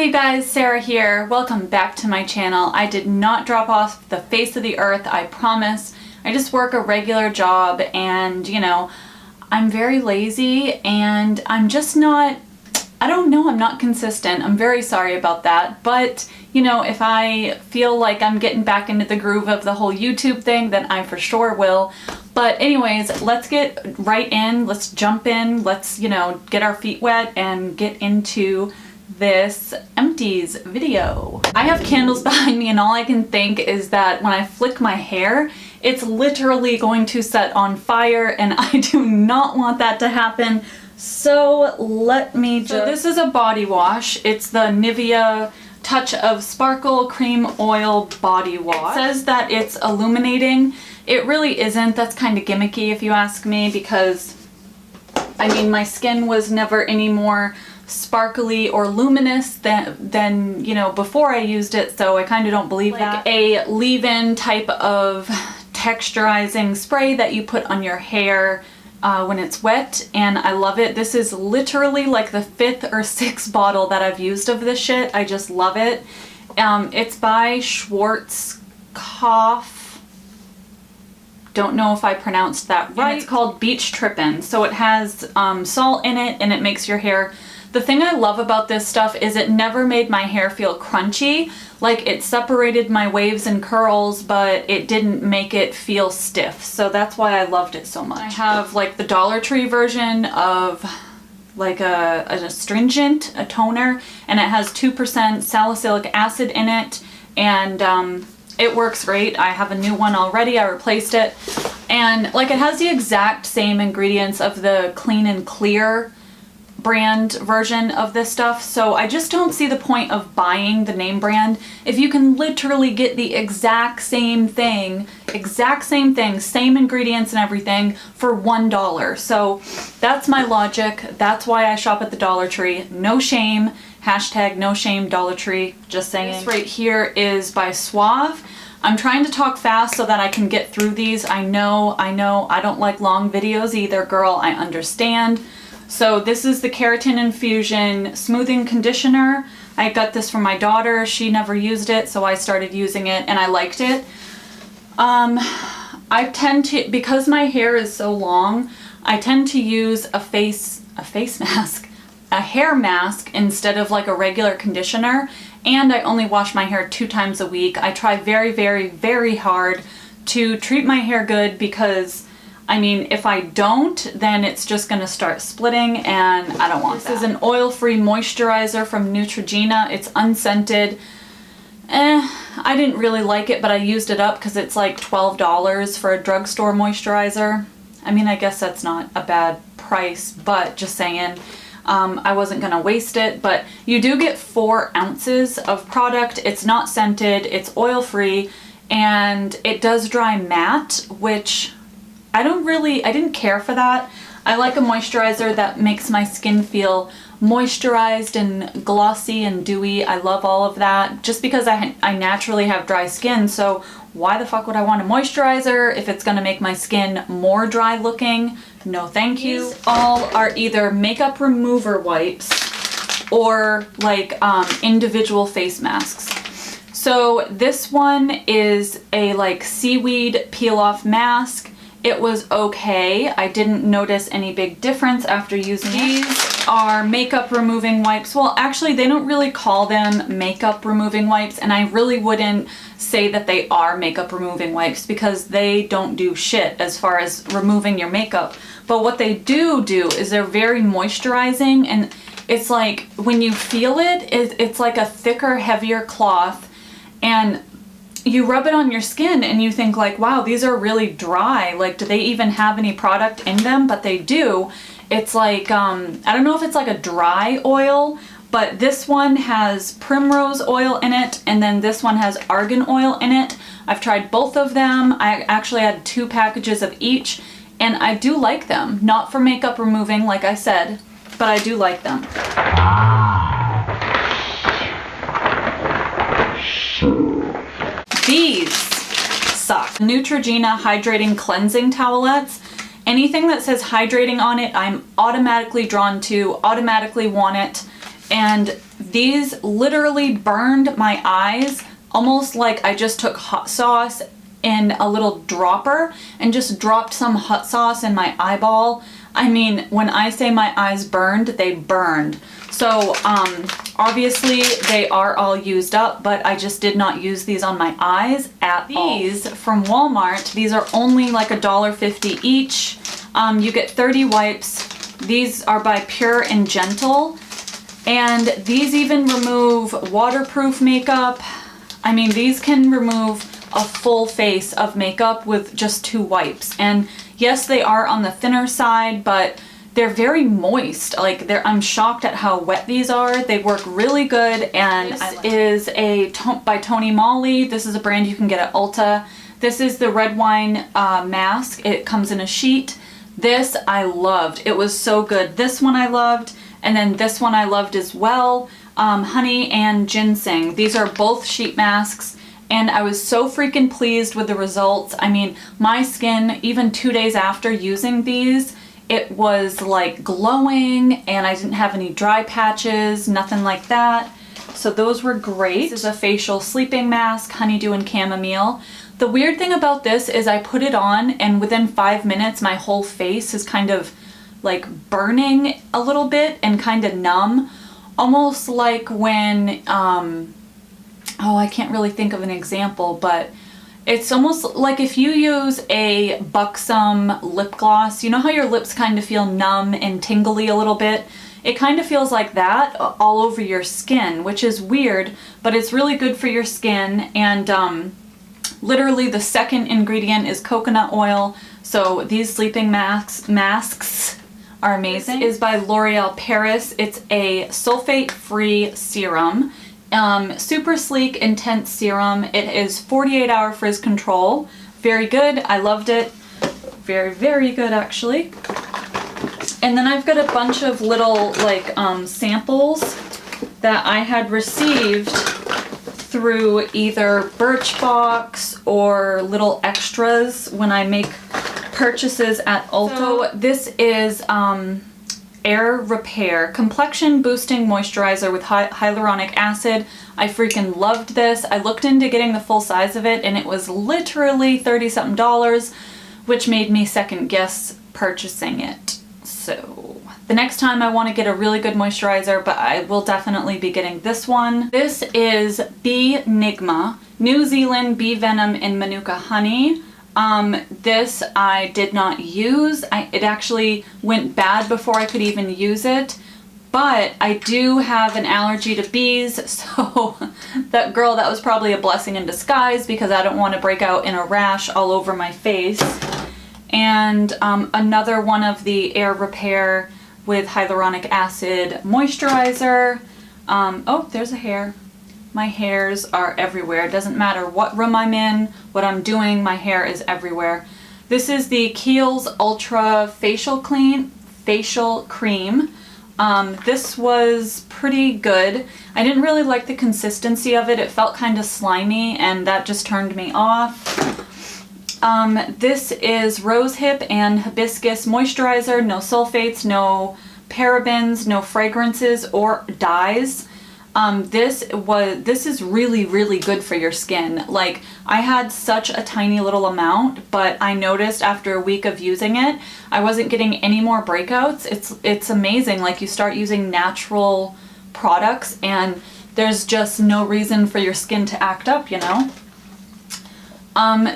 Hey guys, Sarah here. Welcome back to my channel. I did not drop off the face of the earth, I promise. I just work a regular job and, you know, I'm very lazy and I'm just not, I don't know, I'm not consistent. I'm very sorry about that. But, you know, if I feel like I'm getting back into the groove of the whole YouTube thing, then I for sure will. But anyways, let's get right in. Let's jump in. Let's, you know, get our feet wet and get into this empties video. I have candles behind me and all I can think is that when I flick my hair, it's literally going to set on fire and I do not want that to happen. So let me just... So this is a body wash. It's the Nivea Touch of Sparkle Cream Oil Body Wash. It says that it's illuminating. It really isn't. That's kind of gimmicky if you ask me, because I mean my skin was never any more sparkly or luminous than you know, before I used it, so I kind of don't believe that. A leave-in type of texturizing spray that you put on your hair when it's wet, and I love it. This is literally like the 5th or 6th bottle that I've used of this shit. I just love it. It's by Schwarzkopf. Don't know if I pronounced that right. And it's called Beach Trippin'. So it has salt in it and it makes your hair... The thing I love about this stuff is it never made my hair feel crunchy. Like, it separated my waves and curls, but it didn't make it feel stiff. So that's why I loved it so much. I have like the Dollar Tree version of like a astringent, a toner, and it has 2% salicylic acid in it, and it works great. I have a new one already. I replaced it. And like, it has the exact same ingredients of the Clean and Clear brand version of this stuff, so I just don't see the point of buying the name brand if you can literally get the exact same thing, same ingredients and everything for $1. So that's my logic. That's why I shop at the Dollar Tree. No shame. Hashtag no shame Dollar Tree. Just saying. This right here is by Suave. I'm trying to talk fast so that I can get through these. I know, I don't like long videos either, girl. I understand. So this is the Keratin Infusion Smoothing Conditioner. I got this from my daughter. She never used it, so I started using it and I liked it. I tend to, because my hair is so long, I tend to use a face mask, a hair mask instead of like a regular conditioner. And I only wash my hair 2 times a week. I try very, very, very hard to treat my hair good, because I mean, if I don't, then it's just gonna start splitting and I don't want that. This is an oil-free moisturizer from Neutrogena. It's unscented. I didn't really like it, but I used it up because it's like $12 for a drugstore moisturizer. I mean, I guess that's not a bad price, but just saying, I wasn't gonna waste it. But you do get 4 ounces of product. It's not scented, it's oil-free, and it does dry matte, which I didn't care for that. I like a moisturizer that makes my skin feel moisturized and glossy and dewy. I love all of that, just because I naturally have dry skin, so why the fuck would I want a moisturizer if it's gonna make my skin more dry looking? No thank you. These all are either makeup remover wipes or like individual face masks. So this one is a like seaweed peel off mask. It was okay. I didn't notice any big difference after using it. These are makeup removing wipes. Well, actually, they don't really call them makeup removing wipes, and I really wouldn't say that they are makeup removing wipes because they don't do shit as far as removing your makeup. But what they do is they're very moisturizing, and it's like when you feel it, it's like a thicker, heavier cloth, and you rub it on your skin and you think like, wow, these are really dry. Like, do they even have any product in them? But they do. It's like, I don't know if it's like a dry oil, but this one has primrose oil in it, and then this one has argan oil in it. I've tried both of them. I actually had 2 packages of each, and I do like them. Not for makeup removing, like I said, but I do like them. These suck. Neutrogena Hydrating Cleansing Towelettes. Anything that says hydrating on it, I'm automatically drawn to, automatically want it. And These literally burned my eyes, almost like I just took hot sauce in a little dropper and just dropped some hot sauce in my eyeball. I mean, when I say my eyes burned, they burned. So obviously they are all used up, but I just did not use these on my eyes at all. These from Walmart, these are only like $1.50 each. You get 30 wipes. These are by Pure and Gentle, and these even remove waterproof makeup. I mean, these can remove a full face of makeup with just 2 wipes. And yes, they are on the thinner side, but they're very moist. Like, I'm shocked at how wet these are. They work really good. And this is by Tony Moly. This is a brand you can get at Ulta. This is the red wine mask. It comes in a sheet. This I loved. It was so good. This one I loved. And then this one I loved as well. Honey and ginseng. These are both sheet masks. And I was so freaking pleased with the results. I mean, my skin, even 2 days after using these, it was like glowing, and I didn't have any dry patches, nothing like that. So those were great. This is a facial sleeping mask, honeydew and chamomile. The weird thing about this is I put it on, and within 5 minutes, my whole face is kind of like burning a little bit and kind of numb. Almost like when, oh, I can't really think of an example, but it's almost like if you use a Buxom lip gloss, you know how your lips kind of feel numb and tingly a little bit? It kind of feels like that all over your skin, which is weird, but it's really good for your skin. And literally the second ingredient is coconut oil. So these sleeping masks are amazing. This is by L'Oreal Paris. It's a sulfate-free serum. Super sleek, intense serum. It is 48-hour frizz control. Very good. I loved it. Very, very good, actually. And then I've got a bunch of little, like, samples that I had received through either Birchbox or little extras when I make purchases at Ulta. So this is, Air Repair Complexion Boosting Moisturizer with Hyaluronic Acid. I freaking loved this. I looked into getting the full size of it, and it was literally $30-something, which made me second guess purchasing it. So the next time I want to get a really good moisturizer, but I will definitely be getting this one. This is Bee Nigma New Zealand Bee Venom and Manuka Honey. This I did not use. It actually went bad before I could even use it, but I do have an allergy to bees, so that was probably a blessing in disguise, because I don't want to break out in a rash all over my face. And another one of the Air Repair with Hyaluronic Acid moisturizer. Oh, there's a hair. My hairs are everywhere. It doesn't matter what room I'm in, what I'm doing, my hair is everywhere. This is the Kiehl's Ultra Facial Cream. This was pretty good. I didn't really like the consistency of it. It felt kind of slimy, and that just turned me off. This is Rosehip and Hibiscus Moisturizer. No sulfates, no parabens, no fragrances or dyes. This is really, really good for your skin. Like, I had such a tiny little amount, but I noticed after a week of using it, I wasn't getting any more breakouts. It's amazing. Like, you start using natural products and there's just no reason for your skin to act up, you know?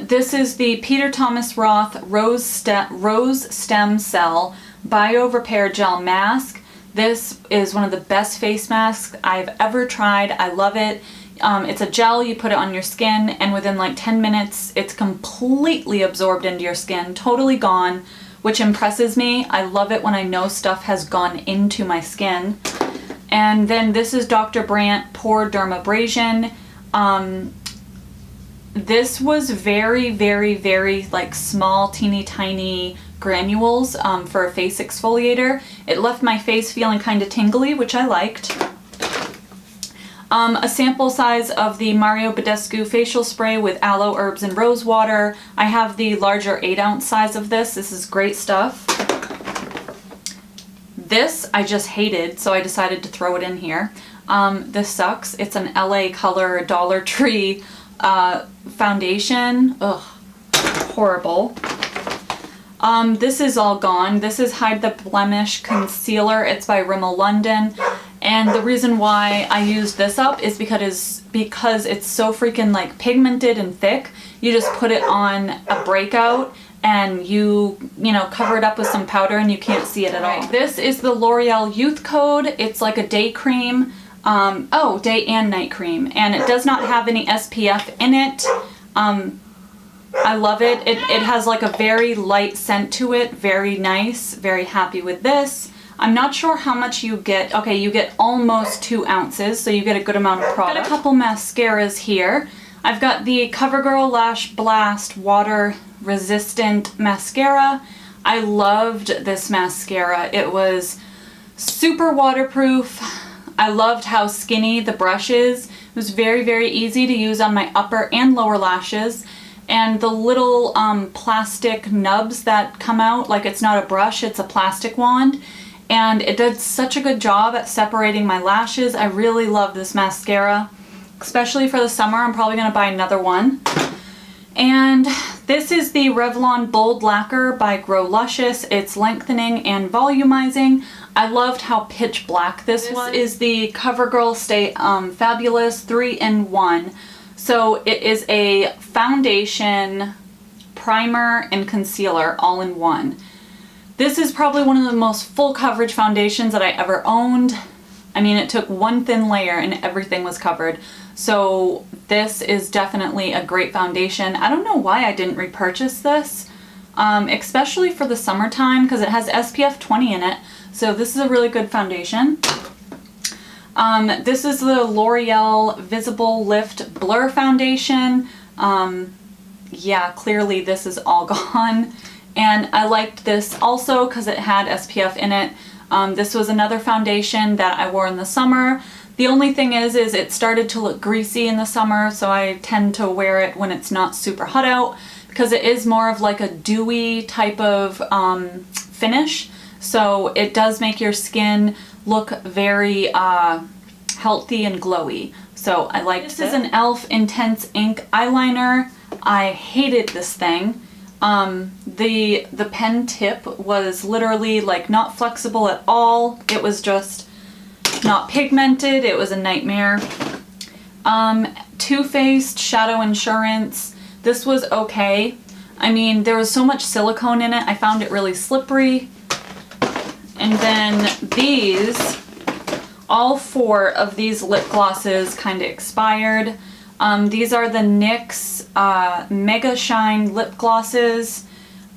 This is the Peter Thomas Roth Rose Stem Cell Bio Repair Gel Mask. This is one of the best face masks I've ever tried. I love it. It's a gel, you put it on your skin, and within like 10 minutes, it's completely absorbed into your skin, totally gone, which impresses me. I love it when I know stuff has gone into my skin. And then this is Dr. Brandt Pore Dermabrasion. This was very, very, very like small, teeny tiny granules for a face exfoliator. It left my face feeling kind of tingly, which I liked. A sample size of the Mario Badescu facial spray with aloe, herbs, and rose water. I have the larger 8-ounce size of this. This is great stuff. This I just hated, so I decided to throw it in here. This sucks. It's an LA Color Dollar Tree foundation. Ugh, horrible. This is all gone. This is Hide the Blemish Concealer. It's by Rimmel London. And the reason why I used this up is because it's so freaking like pigmented and thick. You just put it on a breakout and you know, cover it up with some powder and you can't see it at all. This is the L'Oreal Youth Code. It's like a day cream. Day and night cream. And it does not have any SPF in it. I love it. It has like a very light scent to it. Very nice. Very happy with this. I'm not sure how much you get. Okay, you get almost 2 ounces, so you get a good amount of product. I've got a couple mascaras here. I've got the CoverGirl Lash Blast Water Resistant Mascara. I loved this mascara. It was super waterproof. I loved how skinny the brush is. It was very, very easy to use on my upper and lower lashes. And the little plastic nubs that come out, like it's not a brush, it's a plastic wand. And it did such a good job at separating my lashes. I really love this mascara, especially for the summer. I'm probably gonna buy another one. And this is the Revlon Bold Lacquer by Grow Luscious. It's lengthening and volumizing. I loved how pitch black this was. This is the CoverGirl Stay Fabulous 3-in-1. So it is a foundation, primer, and concealer all in one. This is probably one of the most full coverage foundations that I ever owned. I mean, it took one thin layer and everything was covered. So this is definitely a great foundation. I don't know why I didn't repurchase this, especially for the summertime, because it has SPF 20 in it. So this is a really good foundation. This is the L'Oreal Visible Lift Blur Foundation. Yeah, clearly this is all gone. And I liked this also because it had SPF in it. This was another foundation that I wore in the summer. The only thing is it started to look greasy in the summer, so I tend to wear it when it's not super hot out because it is more of like a dewy type of finish. So it does make your skin look very healthy and glowy. So I like this. This is an e.l.f. Intense Ink Eyeliner. I hated this thing. The pen tip was literally like not flexible at all. It was just not pigmented. It was a nightmare. Too Faced Shadow Insurance. This was okay. I mean, there was so much silicone in it. I found it really slippery. And then these, all 4 of these lip glosses kind of expired. These are the NYX Mega Shine lip glosses.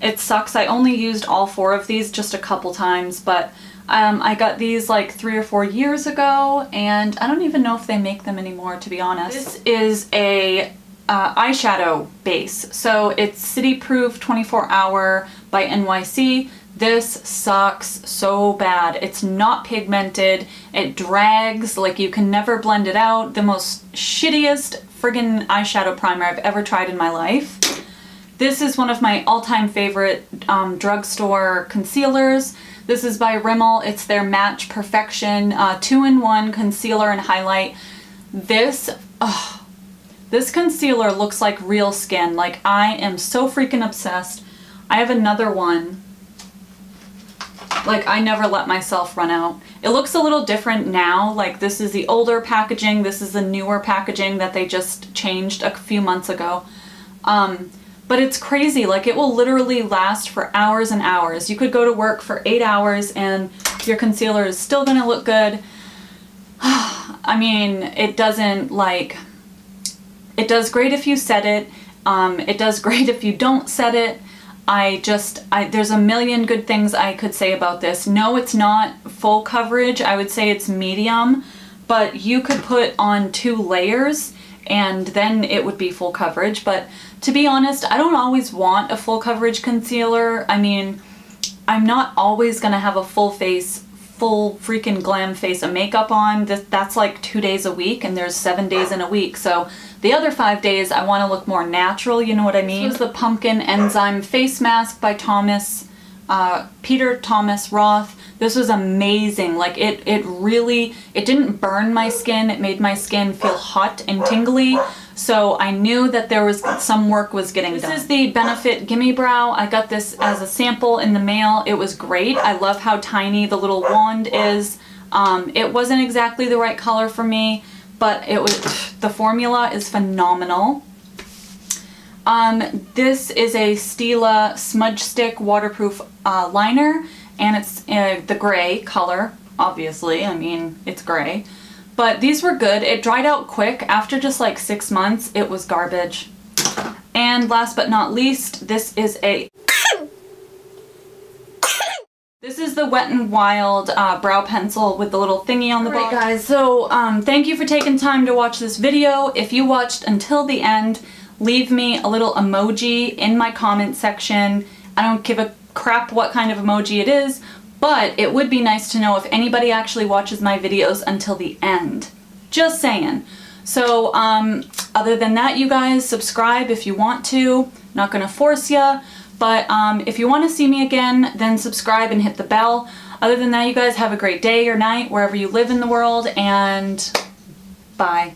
It sucks. I only used all 4 of these just a couple times, but I got these like 3 or 4 years ago, and I don't even know if they make them anymore, to be honest. This is a eyeshadow base. So it's City Proof 24 Hour by NYC. This sucks so bad. It's not pigmented. It drags, like you can never blend it out. The most shittiest friggin' eyeshadow primer I've ever tried in my life. This is one of my all-time favorite drugstore concealers. This is by Rimmel. It's their Match Perfection 2-in-1 concealer and highlight. This concealer looks like real skin. Like, I am so freaking obsessed. I have another one. Like, I never let myself run out. It looks a little different now. Like, this is the older packaging. This is the newer packaging that they just changed a few months ago. But it's crazy. Like, it will literally last for hours and hours. You could go to work for 8 hours and your concealer is still gonna look good. I mean, it doesn't, like, it does great if you set it. It does great if you don't set it. There's a million good things I could say about this. No, it's not full coverage. I would say it's medium, but you could put on 2 layers and then it would be full coverage. But to be honest, I don't always want a full coverage concealer. I mean, I'm not always gonna have a full freaking glam face of makeup on. That's like 2 days a week, and there's 7 days in a week. So the other 5 days I want to look more natural, you know what I mean? This was the Pumpkin Enzyme Face Mask by Peter Thomas Roth. This was amazing. Like it didn't burn my skin. It made my skin feel hot and tingly. So I knew that there was some work was getting done. This is the Benefit Gimme Brow. I got this as a sample in the mail. It was great. I love how tiny the little wand is. It wasn't exactly the right color for me, but the formula is phenomenal. This is a Stila Smudge Stick waterproof liner, and it's the gray color, obviously. I mean, it's gray. But these were good. It dried out quick. After just like 6 months, it was garbage. And last but not least, this is the Wet n Wild brow pencil with the little thingy on the bottom. Alright guys, so thank you for taking time to watch this video. If you watched until the end, leave me a little emoji in my comment section. I don't give a crap what kind of emoji it is, but it would be nice to know if anybody actually watches my videos until the end. Just saying. So other than that, you guys, subscribe if you want to. Not gonna force ya. But if you want to see me again, then subscribe and hit the bell. Other than that, you guys have a great day or night wherever you live in the world, and bye.